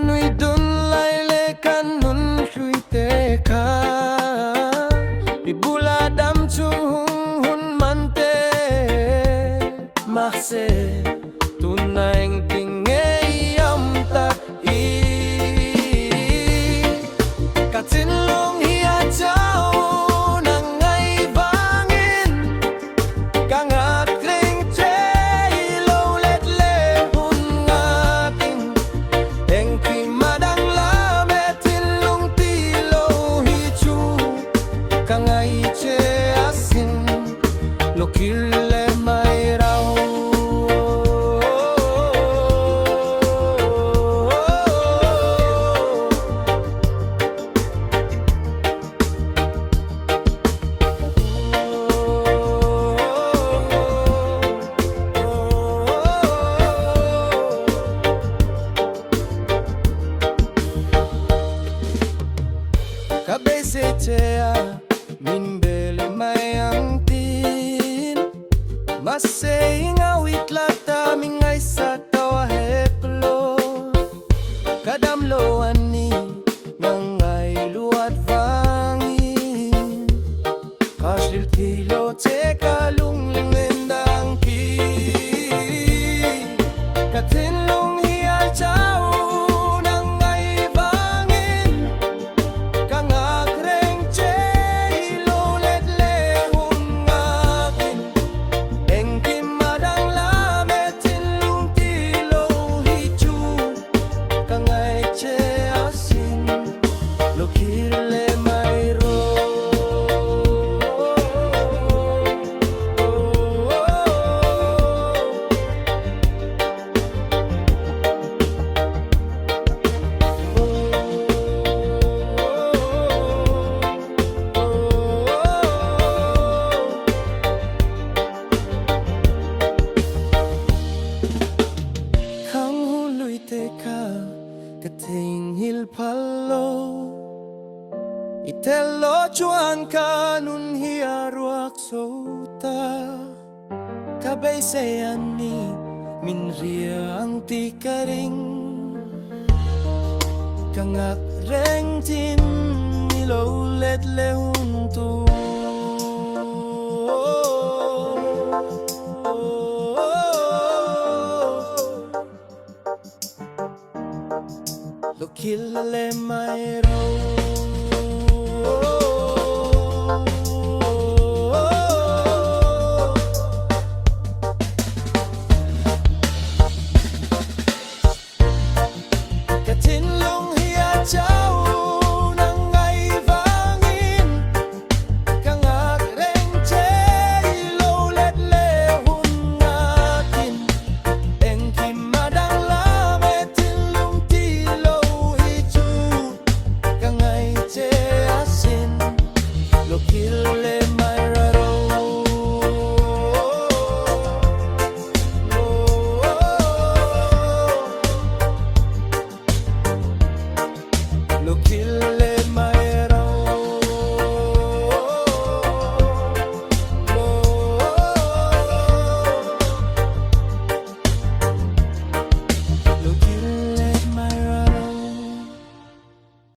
Kanui dun laile kanun shui te ka Bibula dam chung hung hun man te Mahse tunaing tinge yam tak i Katin long hiya chao nang ngay bangin Kangak ring che lo let le hun ngating Eng ki madang la me tin lung ti lo hi chu Kangay che asin lo kille mai rao Kabese chea min bele mai ang tin Mase ingawit lata mingay sa tawa heplo Kadam lo ani ngangay luat vangin Kaslil kilo te kalung lingendang ki Katin lung hiya chao Kating hilpalo Itelo chuan kanun hiaruak sota Kabay sayan ni min ria ang tikaring Kangak reng tin nilo let lehuntu Lo kille mai rao Katin long hiya chao nang ngay vangin Kangak reng che lo let le hun ngatin Eng kim madang la me tin lung ti lo hi chu Kangay che asin lo kille mai raro Lo